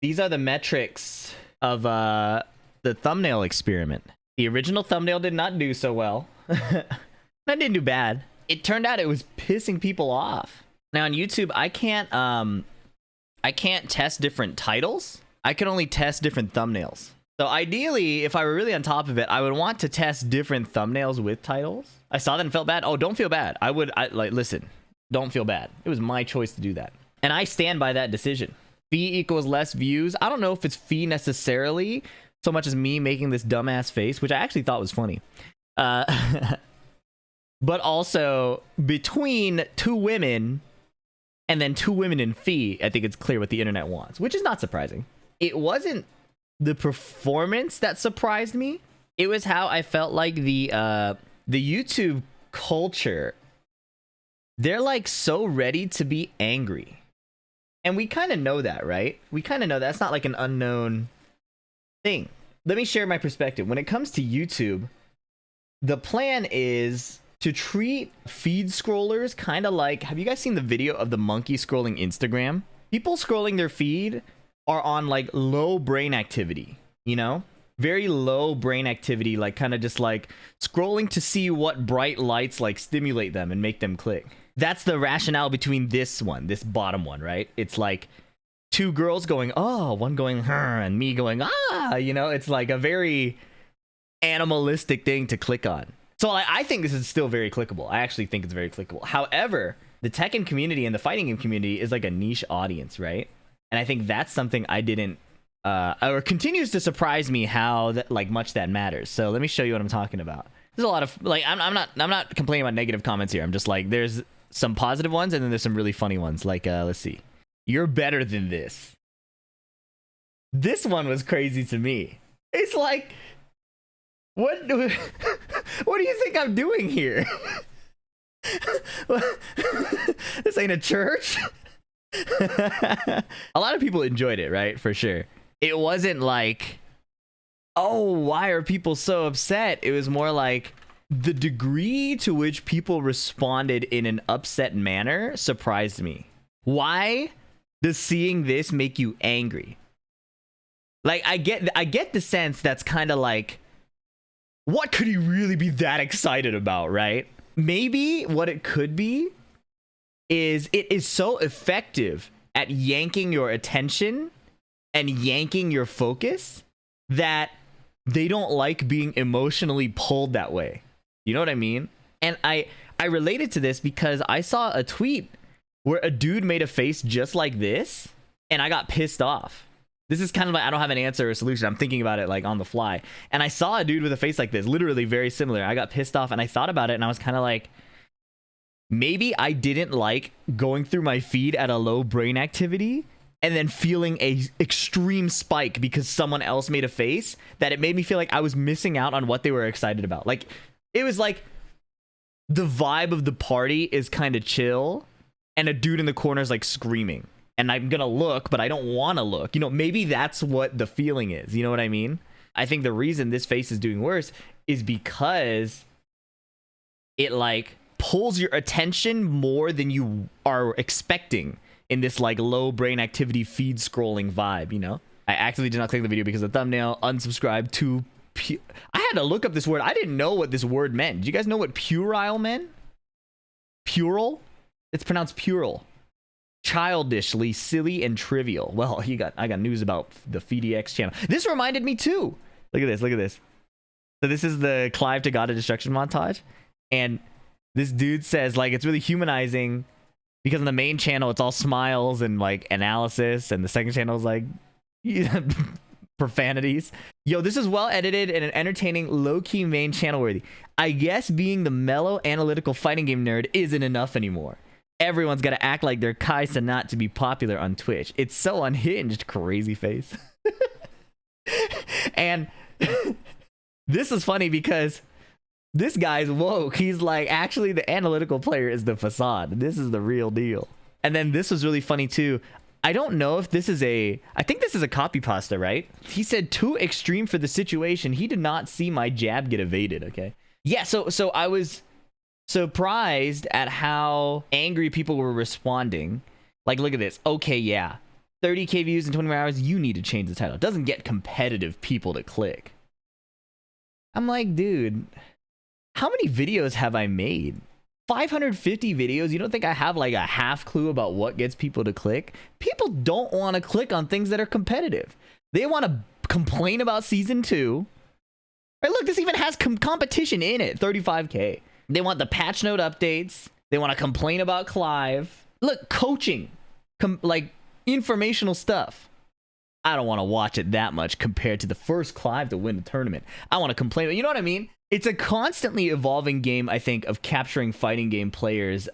These are the metrics of the thumbnail experiment. The original thumbnail did not do so well. That didn't do bad. It turned out it was pissing people off. Now on YouTube, I can't test different titles. I can only test different thumbnails. So ideally, if I were really on top of it, I would want to test different thumbnails with titles. I saw that and felt bad. Oh, don't feel bad. Listen, don't feel bad. It was my choice to do that. And I stand by that decision. Fee equals less views. I don't know if it's fee necessarily so much as me making this dumbass face, which I actually thought was funny. But also between two women and then two women in fee, I think it's clear what the internet wants, which is not surprising. It wasn't the performance that surprised me. It was how I felt like the YouTube culture, they're like so ready to be angry. And we kind of know that, right? We kind of know that's not like an unknown thing. Let me share my perspective. When it comes to YouTube, the plan is to treat feed scrollers kind of like, have you guys seen the video of the monkey scrolling Instagram? People scrolling their feed are on like low brain activity, you know? Very low brain activity, like kind of just like scrolling to see what bright lights like stimulate them and make them click. That's the rationale between this bottom one, right? It's like two girls going, oh, one going, her, and me going, ah, you know? It's like a very animalistic thing to click on. So I think this is still very clickable. I actually think it's very clickable. However, the Tekken community and the fighting game community is like a niche audience, right? And I think that's something I didn't, or continues to surprise me how that, like much that matters. So let me show you what I'm talking about. There's a lot of like, I'm not complaining about negative comments here. I'm just like, there's some positive ones and then there's some really funny ones. Like, let's see. You're better than this. This one was crazy to me. It's like, what do you think I'm doing here? This ain't a church. A lot of people enjoyed it, right? For sure. It wasn't like, oh, why are people so upset? It was more like the degree to which people responded in an upset manner surprised me. Why does seeing this make you angry? Like, I get the sense that's kind of like, what could he really be that excited about, right? Maybe what it could be is it is so effective at yanking your attention and yanking your focus that they don't like being emotionally pulled that way. You know what I mean? And I related to this because I saw a tweet where a dude made a face just like this and I got pissed off. This is kind of like, I don't have an answer or a solution. I'm thinking about it like on the fly. And I saw a dude with a face like this, literally very similar. I got pissed off and I thought about it and I was kind of like, maybe I didn't like going through my feed at a low brain activity and then feeling a extreme spike because someone else made a face, that it made me feel like I was missing out on what they were excited about. Like, it was like the vibe of the party is kind of chill and a dude in the corner is like screaming. And I'm gonna look, but I don't want to look. You know, maybe that's what the feeling is. You know what I mean? I think the reason this face is doing worse is because it like pulls your attention more than you are expecting in this like low brain activity feed scrolling vibe, you know? I actually did not click the video because of the thumbnail. Unsubscribe to I had to look up this word. I didn't know what this word meant. Do you guys know what puerile meant? Puerile? It's pronounced puerile. Childishly, silly, and trivial. Well, I got news about the FDX channel. This reminded me too. Look at this. Look at this. So this is the Clive to God of Destruction montage, and this dude says like it's really humanizing because on the main channel it's all smiles and like analysis, and the second channel is like profanities. Yo, this is well edited and an entertaining, low-key main channel worthy. I guess being the mellow, analytical fighting game nerd isn't enough anymore. Everyone's got to act like they're Kai Cenat to be popular on Twitch. It's so unhinged, crazy face. And this is funny because this guy's woke. He's like, actually, the analytical player is the facade. This is the real deal. And then this was really funny too. I don't know if this is I think this is a copy pasta, right? He said too extreme for the situation. He did not see my jab get evaded, okay? Yeah, so I was surprised at how angry people were responding. Like, look at this. Okay, yeah. 30K views in 24 hours, you need to change the title. It doesn't get competitive people to click. I'm like, dude, how many videos have I made? 550 videos. You don't think I have like a half clue about what gets people to click? People don't want to click on things that are competitive. They want to complain about season 2. Right, look, this even has competition in it. 35K. They want the patch note updates. They want to complain about Clive. Look, coaching, like informational stuff. I don't want to watch it that much compared to the first Clive to win the tournament. I want to complain. You know what I mean? It's a constantly evolving game, I think, of capturing fighting game players'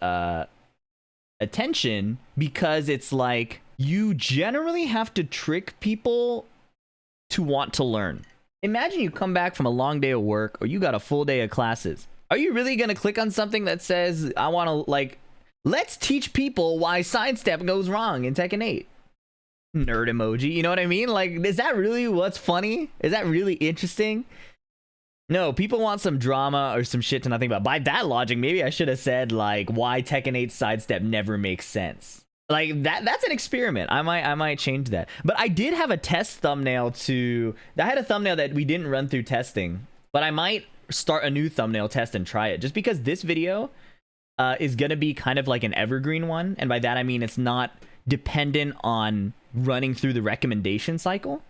attention, because it's like you generally have to trick people to want to learn. Imagine you come back from a long day of work, or you got a full day of classes. Are you really going to click on something that says, I want to, like, let's teach people why sidestep goes wrong in Tekken 8? Nerd emoji, you know what I mean? Like, is that really what's funny? Is that really interesting? No, people want some drama or some shit to not think about. By that logic, maybe I should have said, like, why Tekken 8 sidestep never makes sense. Like, that's an experiment. I might change that. But I did have a test thumbnail I had a thumbnail that we didn't run through testing, but I might start a new thumbnail test and try it, just because this video is gonna be kind of like an evergreen one, and by that I mean it's not dependent on running through the recommendation cycle.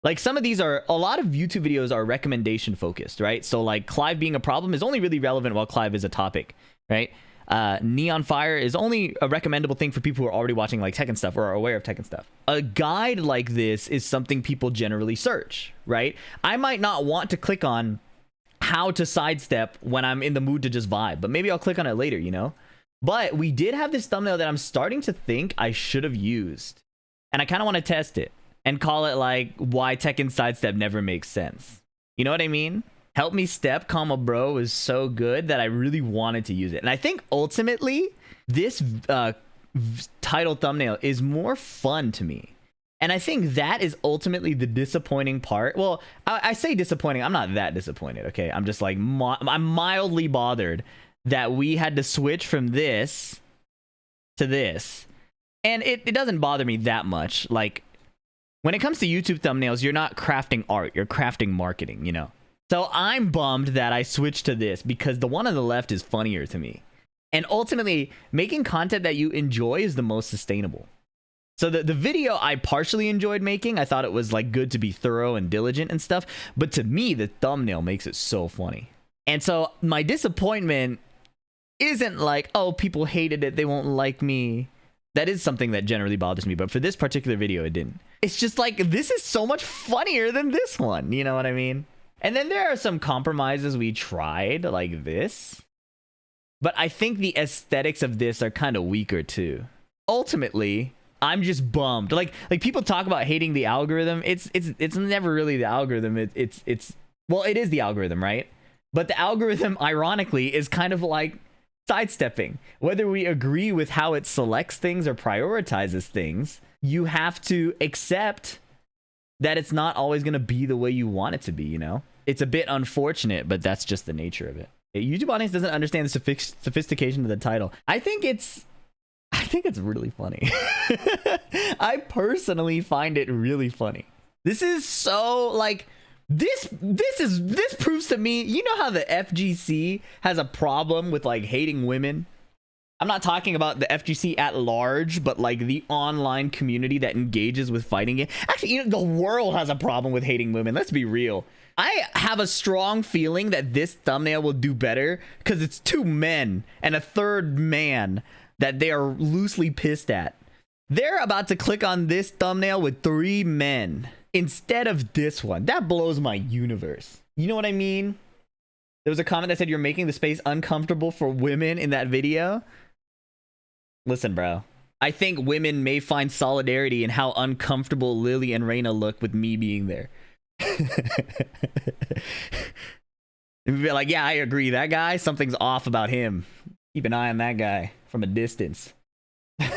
Like, some of these are, a lot of YouTube videos are recommendation focused, right? So like Clive being a problem is only really relevant while Clive is a topic, right? Neon Fire is only a recommendable thing for people who are already watching like Tekken stuff or are aware of Tekken stuff. A guide like this is something people generally search, right? I might not want to click on how to sidestep when I'm in the mood to just vibe, but maybe I'll click on it later, you know? But we did have this thumbnail that I'm starting to think I should have used, and I kind of want to test it and call it like, why Tekken sidestep never makes sense. You know what I mean? Help Me Step, comma bro is so good that I really wanted to use it. And I think ultimately this title thumbnail is more fun to me. And I think that is ultimately the disappointing part. Well, I say disappointing. I'm not that disappointed, okay? I'm just like, I'm mildly bothered that we had to switch from this to this. And it doesn't bother me that much. Like, when it comes to YouTube thumbnails, you're not crafting art. You're crafting marketing, you know? So I'm bummed that I switched to this, because the one on the left is funnier to me. And ultimately, making content that you enjoy is the most sustainable. So the video I partially enjoyed making. I thought it was like good to be thorough and diligent and stuff. But to me, the thumbnail makes it so funny. And so my disappointment isn't like, oh, people hated it, they won't like me. That is something that generally bothers me. But for this particular video, it didn't. It's just like, this is so much funnier than this one. You know what I mean? And then there are some compromises we tried, like this. But I think the aesthetics of this are kind of weaker too. Ultimately, I'm just bummed. Like people talk about hating the algorithm. It's never really the algorithm. Well, it is the algorithm, right? But the algorithm, ironically, is kind of like sidestepping. Whether we agree with how it selects things or prioritizes things, you have to accept that it's not always going to be the way you want it to be, you know? It's a bit unfortunate, but that's just the nature of it. YouTube audience doesn't understand the sophistication of the title. I think it's really funny. I personally find it really funny. This is so, like, this proves to me, you know how the FGC has a problem with like hating women? I'm not talking about the FGC at large, but like the online community that engages with fighting games. Actually, you know, the world has a problem with hating women. Let's be real. I have a strong feeling that this thumbnail will do better because it's 2 men and a 3rd man that they are loosely pissed at. They're about to click on this thumbnail with 3 men instead of this one. That blows my universe. You know what I mean? There was a comment that said you're making the space uncomfortable for women in that video. Listen, bro. I think women may find solidarity in how uncomfortable Lily and Reina look with me being there. And be like, yeah, I agree. That guy, something's off about him. Keep an eye on that guy from a distance. That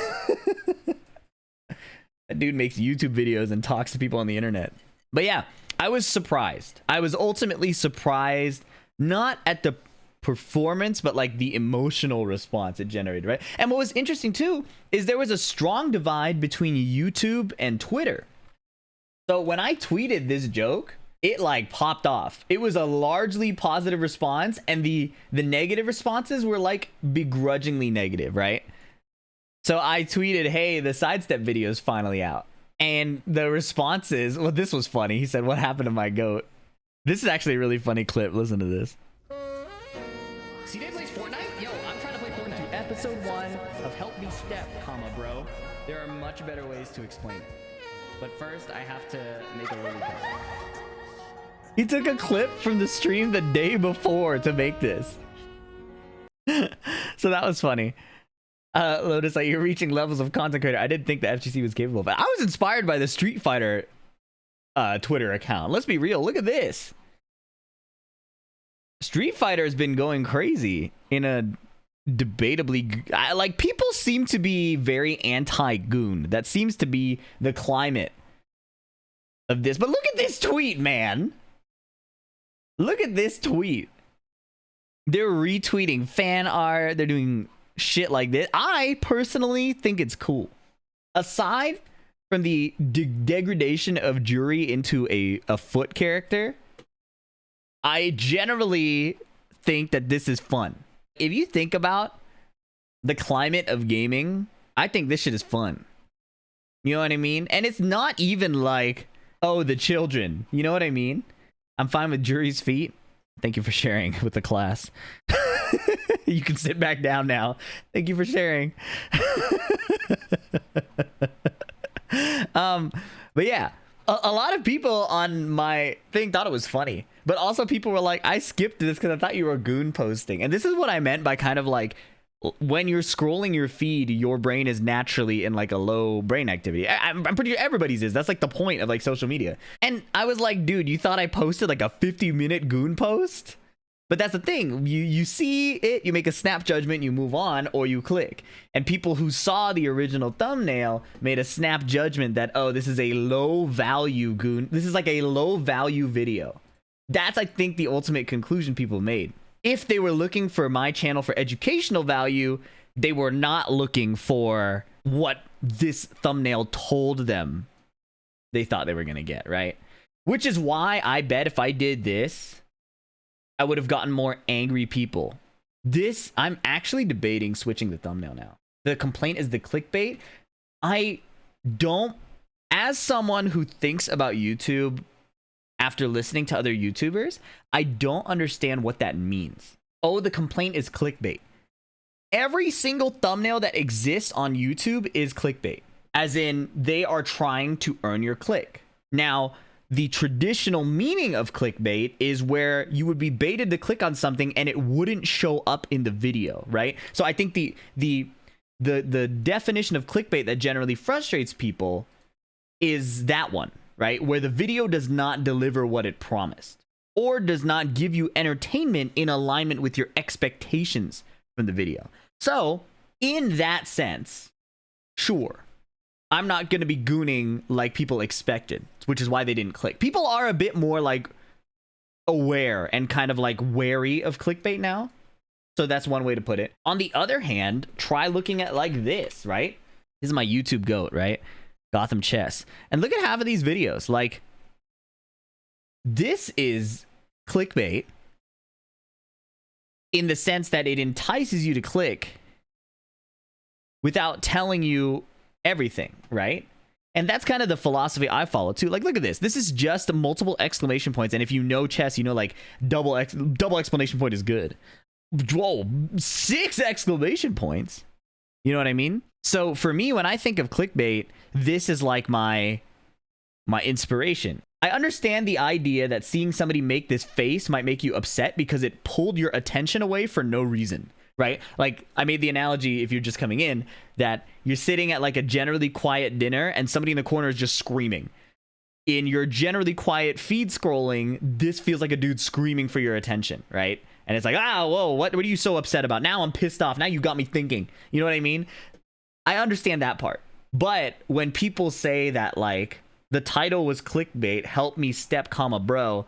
dude makes YouTube videos and talks to people on the internet. But yeah, I was surprised. I was ultimately surprised, not at the performance, but like the emotional response it generated, right? And what was interesting too is there was a strong divide between YouTube and Twitter. So when I tweeted this joke, it like popped off. It was a largely positive response, and the negative responses were like begrudgingly negative, right? So I tweeted, hey, the sidestep video is finally out. And the responses, well, this was funny. He said, what happened to my goat? This is actually a really funny clip. Listen to this. C-Day plays Fortnite? Yo, I'm trying to play Fortnite. Episode 1 of Help Me Step, bro. There are much better ways to explain it. But first, I have to make a lily pad. He took a clip from the stream the day before to make this. So that was funny. Lotus, like, you're reaching levels of content creator I didn't think the FGC was capable of. But I was inspired by the Street Fighter Twitter account. Let's be real. Look at this. Street Fighter has been going crazy in a debatably, like, people seem to be very anti-goon. That seems to be the climate of this. But look at this tweet, man. Look at this tweet. They're retweeting fan art. They're doing shit like this. I personally think it's cool. Aside from the degradation of Jury into a foot character, I generally think that this is fun. If you think about the climate of gaming, I think this shit is fun. You know what I mean? And it's not even like, oh, the children. You know what I mean? I'm fine with Jury's feet. Thank you for sharing with the class. You can sit back down now. Thank you for sharing. But yeah, a lot of people on my thing thought it was funny, but also people were like, I skipped this because I thought you were goon posting. And this is what I meant by kind of like, when you're scrolling your feed, your brain is naturally in like a low brain activity. I'm pretty sure everybody's is. That's like the point of like social media. And I was like, dude, you thought I posted like a 50-minute goon post? But that's the thing. You see it, you make a snap judgment, you move on, or you click. And people who saw the original thumbnail made a snap judgment that, oh, this is a low value goon. This is like a low value video. That's, I think, the ultimate conclusion people made. If they were looking for my channel for educational value, they were not looking for what this thumbnail told them they thought they were going to get, right? Which is why I bet if I did this, I would have gotten more angry people. This, I'm actually debating switching the thumbnail now. The complaint is the clickbait. I don't, as someone who thinks about YouTube after listening to other YouTubers, I don't understand what that means. Oh, the complaint is clickbait. Every single thumbnail that exists on YouTube is clickbait. As in, they are trying to earn your click. Now, the traditional meaning of clickbait is where you would be baited to click on something and it wouldn't show up in the video, right? So I think the definition of clickbait that generally frustrates people is that one, right? Where the video does not deliver what it promised or does not give you entertainment in alignment with your expectations from the video. So in that sense, sure, I'm not going to be gooning like people expected, which is why they didn't click. People are a bit more like aware and kind of like wary of clickbait now. So that's one way to put it. On the other hand, try looking at like this, right? This is my YouTube goat, right? Gotham Chess. And look at half of these videos. Like, this is clickbait in the sense that it entices you to click without telling you everything, right? And that's kind of the philosophy I follow too. Like, look at this. This is just multiple exclamation points. And if you know chess, you know, like double exclamation point is good. Whoa, 6 exclamation points. You know what I mean? So for me, when I think of clickbait, this is like my inspiration. I understand the idea that seeing somebody make this face might make you upset because it pulled your attention away for no reason, right? Like, I made the analogy, if you're just coming in, that you're sitting at like a generally quiet dinner and somebody in the corner is just screaming. In your generally quiet feed scrolling, this feels like a dude screaming for your attention, right? And it's like, whoa, what are you so upset about? Now I'm pissed off. Now you got me thinking. You know what I mean? I understand that part. But when people say that, like, the title was clickbait, help me step, bro,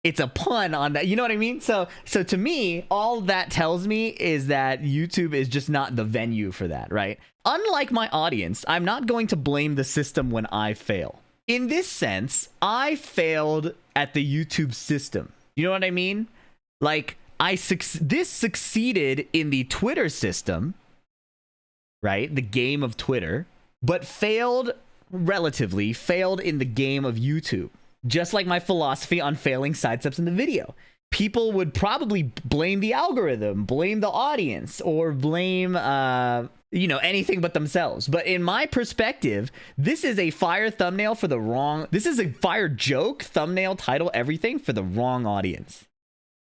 it's a pun on that. You know what I mean? So to me, all that tells me is that YouTube is just not the venue for that, right? Unlike my audience, I'm not going to blame the system when I fail. In this sense, I failed at the YouTube system. You know what I mean? Like, this succeeded in the Twitter system, right? The game of Twitter, but failed in the game of YouTube. Just like my philosophy on failing sidesteps in the video. People would probably blame the algorithm, blame the audience, or blame, anything but themselves. But in my perspective, this is a fire thumbnail for the wrong... This is a fire joke, thumbnail, title, everything for the wrong audience.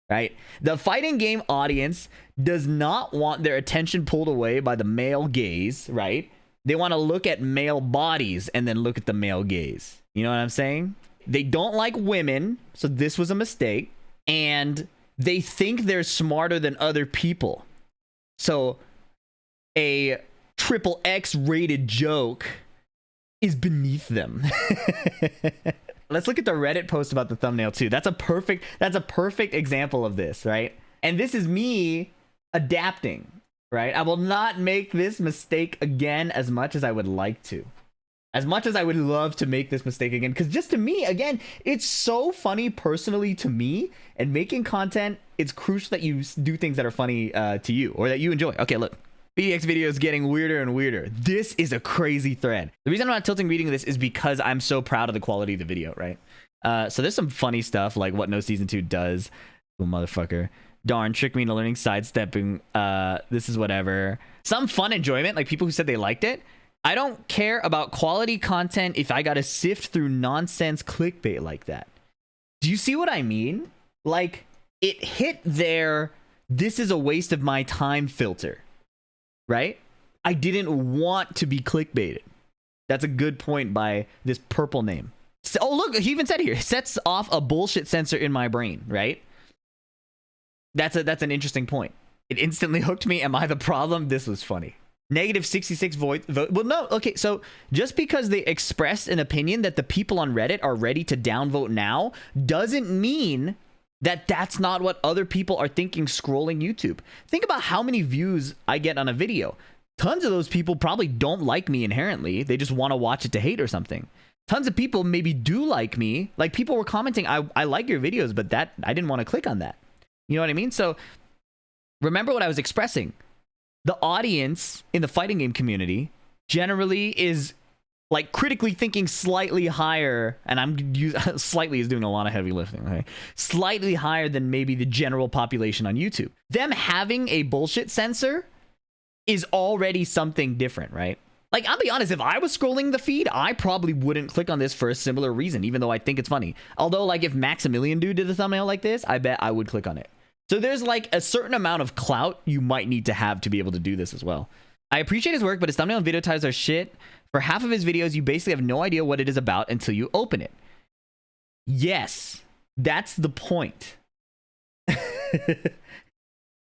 Right? The fighting game audience does not want their attention pulled away by the male gaze, right? They want to look at male bodies and then look at the male gaze. You know what I'm saying? They don't like women, so this was a mistake. And they think they're smarter than other people. So a triple X rated joke is beneath them. Let's look at the Reddit post about the thumbnail too. That's a perfect example of this, right? And this is me adapting, right? I will not make this mistake again as much as I would like to. As much as I would love to make this mistake again, because just to me, again, it's so funny personally to me, and making content, it's crucial that you do things that are funny to you, or that you enjoy. Okay, look. BDX video is getting weirder and weirder. This is a crazy thread. The reason I'm not tilting reading this is because I'm so proud of the quality of the video, right? So there's some funny stuff, like what No Season 2 does. Oh, motherfucker. Darn, trick me into learning sidestepping. This is whatever. Some fun enjoyment, like people who said they liked it. I don't care about quality content if I gotta sift through nonsense clickbait like that. Do you see what I mean? Like, it hit their "this is a waste of my time" filter, right? I didn't want to be clickbaited. That's a good point by this purple name. So, oh, look, he even said here, sets off a bullshit sensor in my brain, right? That's an interesting point. It instantly hooked me. Am I the problem? This was funny. Negative 66 vote. Well, no. Okay, so just because they expressed an opinion that the people on Reddit are ready to downvote now doesn't mean that that's not what other people are thinking scrolling YouTube. Think about how many views I get on a video. Tons of those people probably don't like me inherently. They just want to watch it to hate or something. Tons of people maybe do like me. Like, people were commenting, I like your videos, but that I didn't want to click on that. You know what I mean? So remember what I was expressing. The audience in the fighting game community generally is like critically thinking slightly higher, and slightly is doing a lot of heavy lifting, okay? Slightly higher than maybe the general population on YouTube. Them having a bullshit sensor is already something different, right? Like, I'll be honest, if I was scrolling the feed, I probably wouldn't click on this for a similar reason, even though I think it's funny. Although, like, if Maximilian Dude did a thumbnail like this, I bet I would click on it. So there's like a certain amount of clout you might need to have to be able to do this as well. I appreciate his work, but his thumbnail and video titles are shit. For half of his videos, you basically have no idea what it is about until you open it. Yes, that's the point.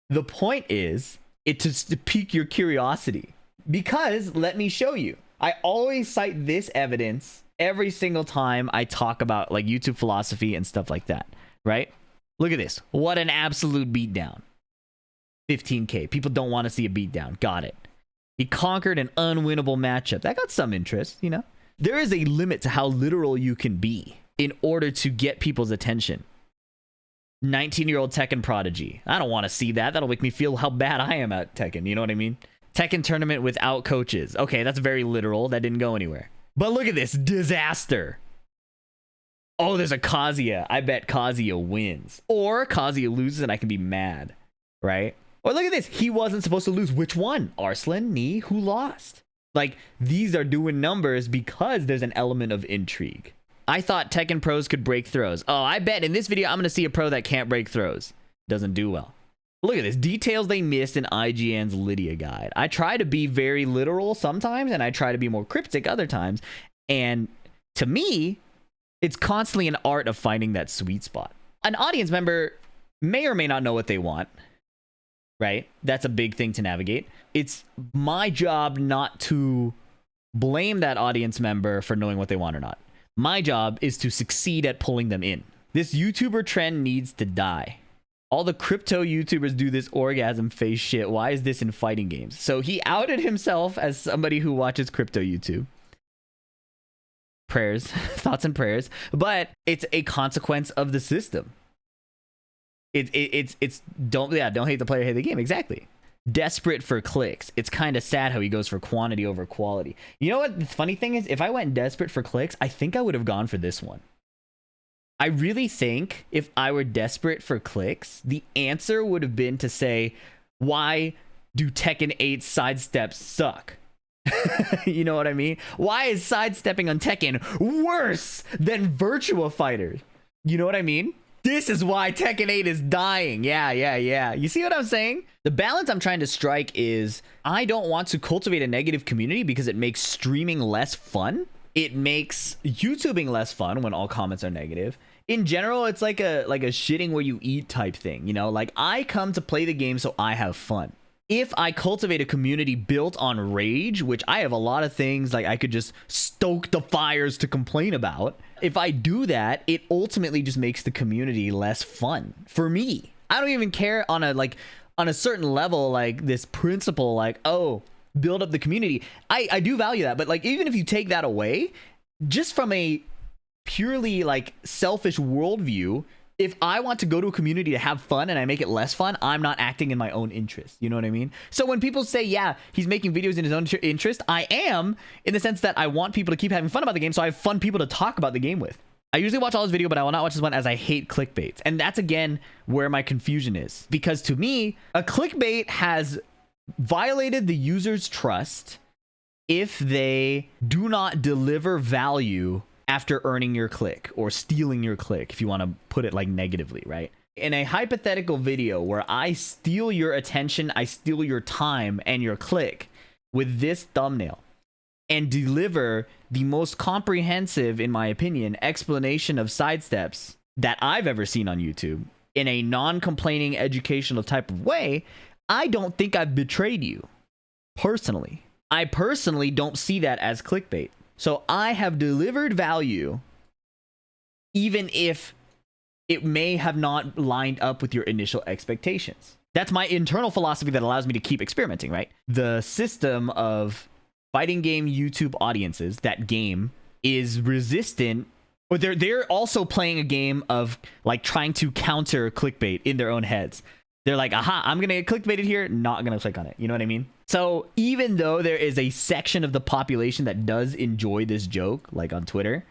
The point is to pique your curiosity. Because, let me show you. I always cite this evidence every single time I talk about like YouTube philosophy and stuff like that, right? Look at this. What an absolute beatdown. 15K. People don't want to see a beatdown. Got it. He conquered an unwinnable matchup. That got some interest, you know? There is a limit to how literal you can be in order to get people's attention. 19-year-old Tekken prodigy. I don't want to see that. That'll make me feel how bad I am at Tekken. You know what I mean? Tekken tournament without coaches. Okay, that's very literal. That didn't go anywhere. But look at this. Disaster. Oh, there's a Kazuya. I bet Kazuya wins. Or Kazuya loses and I can be mad. Right? Or look at this. He wasn't supposed to lose. Which one? Arslan? Knee? Who lost? Like, these are doing numbers because there's an element of intrigue. I thought Tekken pros could break throws. Oh, I bet in this video I'm going to see a pro that can't break throws. Doesn't do well. Look at this. Details they missed in IGN's Lydia guide. I try to be very literal sometimes, and I try to be more cryptic other times. And to me, it's constantly an art of finding that sweet spot. An audience member may or may not know what they want, right? That's a big thing to navigate. It's my job not to blame that audience member for knowing what they want or not. My job is to succeed at pulling them in. This YouTuber trend needs to die. All the crypto YouTubers do this orgasm face shit. Why is this in fighting games? So he outed himself as somebody who watches crypto YouTube. Prayers, thoughts and prayers. But it's a consequence of the system. It's don't hate the player, hate the game. Exactly. Desperate for clicks. It's kind of sad how he goes for quantity over quality. You know what the funny thing is? If I went desperate for clicks, I think I would have gone for this one. I really think if I were desperate for clicks, the answer would have been to say, why do Tekken 8 sidesteps suck? You know what I mean? Why is sidestepping on Tekken worse than Virtua Fighter? You know what I mean? This is why Tekken 8 is dying. Yeah. You see what I'm saying? The balance I'm trying to strike is I don't want to cultivate a negative community because it makes streaming less fun. It makes YouTubing less fun when all comments are negative. In general, it's like a shitting where you eat type thing, you know? Like, I come to play the game so I have fun. If I cultivate a community built on rage, which I have a lot of things like I could just stoke the fires to complain about. If I do that, it ultimately just makes the community less fun for me. I don't even care on a certain level, like this principle, like, oh, build up the community. I do value that, but like, even if you take that away, just from a purely like selfish worldview, if I want to go to a community to have fun and I make it less fun, I'm not acting in my own interest. You know what I mean? So when people say, yeah, he's making videos in his own interest, I am, in the sense that I want people to keep having fun about the game, so I have fun people to talk about the game with. I usually watch all his video, but I will not watch this one as I hate clickbait. And that's, again, where my confusion is. Because to me, a clickbait has violated the user's trust if they do not deliver value after earning your click or stealing your click, if you want to put it like negatively, right? In a hypothetical video where I steal your attention, I steal your time and your click with this thumbnail and deliver the most comprehensive, in my opinion, explanation of sidesteps that I've ever seen on YouTube in a non-complaining educational type of way, I don't think I've betrayed you personally. I personally don't see that as clickbait. So I have delivered value, even if it may have not lined up with your initial expectations. That's my internal philosophy that allows me to keep experimenting, right? The system of fighting game YouTube audiences, that game is resistant, or they're also playing a game of like trying to counter clickbait in their own heads. They're like, aha, I'm going to get clickbaited here, not going to click on it. You know what I mean? So even though there is a section of the population that does enjoy this joke, like on Twitter,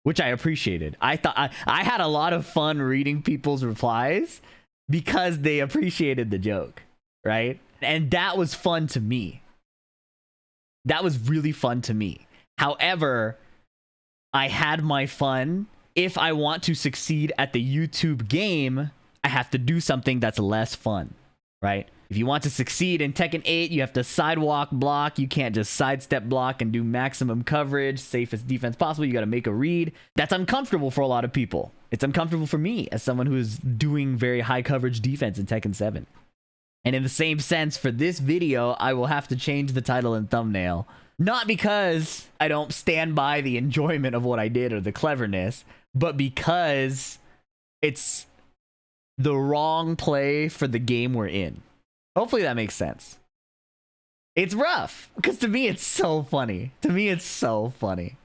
which I appreciated. I thought I had a lot of fun reading people's replies because they appreciated the joke, right? And that was fun to me. That was really fun to me. However, I had my fun. If I want to succeed at the YouTube game, I have to do something that's less fun, right? If you want to succeed in Tekken 8, you have to sidewalk block. You can't just sidestep block and do maximum coverage, safest defense possible. You got to make a read. That's uncomfortable for a lot of people. It's uncomfortable for me as someone who is doing very high coverage defense in Tekken 7. And in the same sense, for this video, I will have to change the title and thumbnail. Not because I don't stand by the enjoyment of what I did or the cleverness, but because it's the wrong play for the game we're in. Hopefully that makes sense. It's rough, because to me it's so funny. To me it's so funny.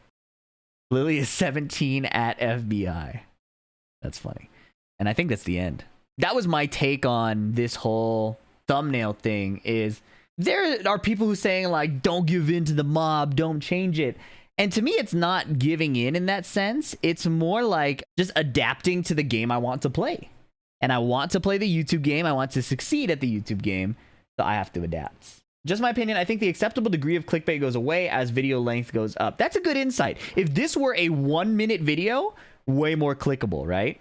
Lily is 17 at FBI. That's funny. And I think that's the end. That was my take on this whole thumbnail thing. Is there are people who saying like, don't give in to the mob, don't change it. And to me, it's not giving in that sense. It's more like just adapting to the game I want to play. And I want to play the YouTube game. I want to succeed at the YouTube game. So I have to adapt. Just my opinion, I think the acceptable degree of clickbait goes away as video length goes up. That's a good insight. If this were a 1 minute video, way more clickable, right?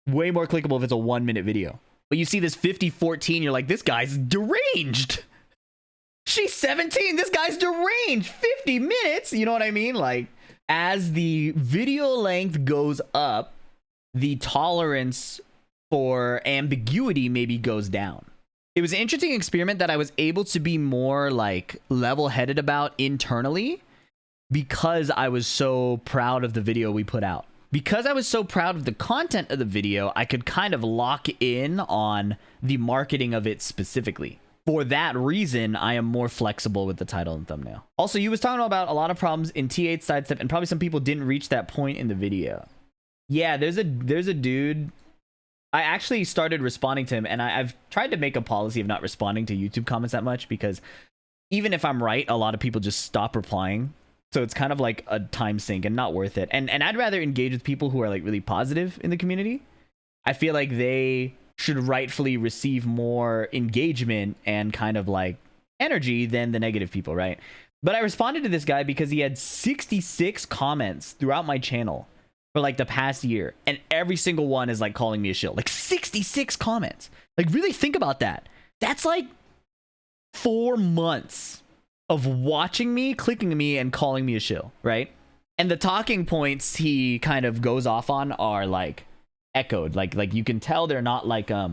Way more clickable if it's a 1 minute video. But you see this 50-14, you're like, this guy's deranged. She's 17, this guy's deranged. 50 minutes, you know what I mean? Like, as the video length goes up, the tolerance for ambiguity maybe goes down. It was an interesting experiment that I was able to be more like level-headed about internally because I was so proud of the video we put out. because I was so proud of the content of the video, I could kind of lock in on the marketing of it specifically. For that reason, I am more flexible with the title and thumbnail. Also, you was talking about a lot of problems in T8 sidestep, and probably some people didn't reach that point in the video. Yeah, there's a dude. I actually started responding to him, and I've tried to make a policy of not responding to YouTube comments that much, because even if I'm right, a lot of people just stop replying. So it's kind of like a time sink and not worth it. And I'd rather engage with people who are like really positive in the community. I feel like they should rightfully receive more engagement and kind of like energy than the negative people, right? But I responded to this guy because he had 66 comments throughout my channel for like the past year, and every single one is like calling me a shill. Like 66 comments. Like, really think about that. That's like 4 months of watching me, clicking me, and calling me a shill, right? And the talking points he kind of goes off on are like echoed. Like you can tell they're not like I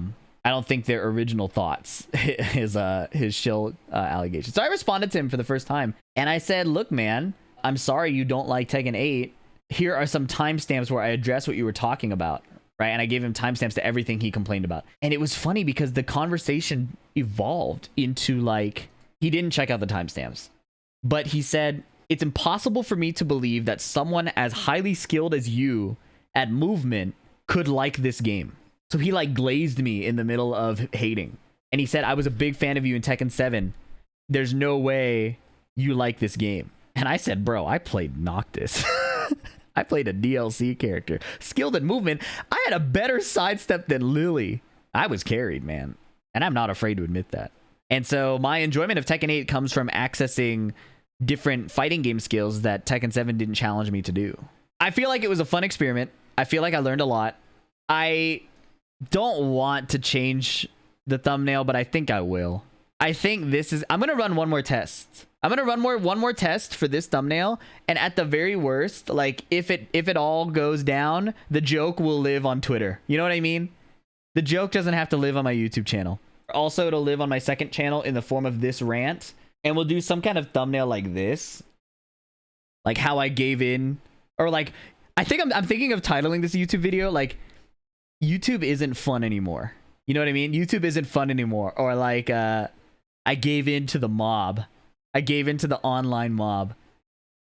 don't think they're original thoughts. his shill allegation. So I responded to him for the first time, and I said, look, man, I'm sorry you don't like Tekken 8. Here are some timestamps where I address what you were talking about, right? And I gave him timestamps to everything he complained about. And it was funny because the conversation evolved into like, he didn't check out the timestamps, but he said, it's impossible for me to believe that someone as highly skilled as you at movement could like this game. So he like glazed me in the middle of hating. And he said, I was a big fan of you in Tekken 7. There's no way you like this game. And I said, bro, I played Noctis. I played a DLC character. Skilled in movement. I had a better sidestep than Lily. I was carried, man. And I'm not afraid to admit that. And so my enjoyment of Tekken 8 comes from accessing different fighting game skills that Tekken 7 didn't challenge me to do. I feel like it was a fun experiment. I feel like I learned a lot. I don't want to change the thumbnail, but I think I will. I think this is... I'm going to run one more test. I'm going to run one more test for this thumbnail. And at the very worst, like if it all goes down, the joke will live on Twitter. You know what I mean? The joke doesn't have to live on my YouTube channel. Also, it'll live on my second channel in the form of this rant. And we'll do some kind of thumbnail like this. Like how I gave in. Or like... I think I'm thinking of titling this YouTube video like YouTube isn't fun anymore. You know what I mean? YouTube isn't fun anymore. Or like I gave in to the mob. I gave in to the online mob.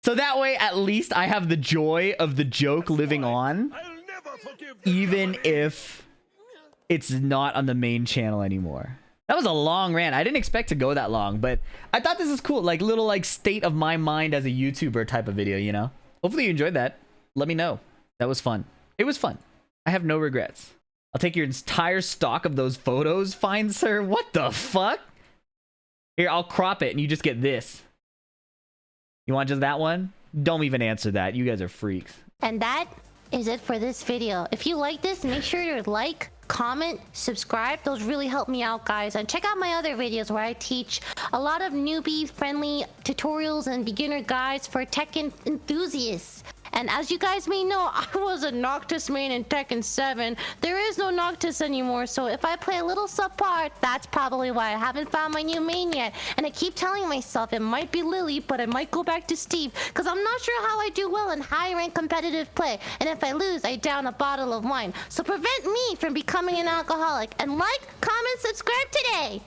So that way at least I have the joy of the joke living on, even if it's not on the main channel anymore. That was a long rant. I didn't expect to go that long, but I thought this is cool. Like little like state of my mind as a YouTuber type of video, you know? Hopefully you enjoyed that. Let me know. That was fun. It was fun. I have no regrets. I'll take your entire stock of those photos, fine sir. What the fuck? Here, I'll crop it and you just get this. You want just that one? Don't even answer that. You guys are freaks. And that is it for this video. If you like this, make sure to like, comment, subscribe. Those really help me out, guys. And check out my other videos where I teach a lot of newbie-friendly tutorials and beginner guides for Tekken enthusiasts. And as you guys may know, I was a Noctis main in Tekken 7. There is no Noctis anymore, so if I play a little subpar, that's probably why I haven't found my new main yet. And I keep telling myself it might be Lily, but it might go back to Steve, because I'm not sure how I do well in high-rank competitive play. And if I lose, I down a bottle of wine. So prevent me from becoming an alcoholic. And like, comment, subscribe today!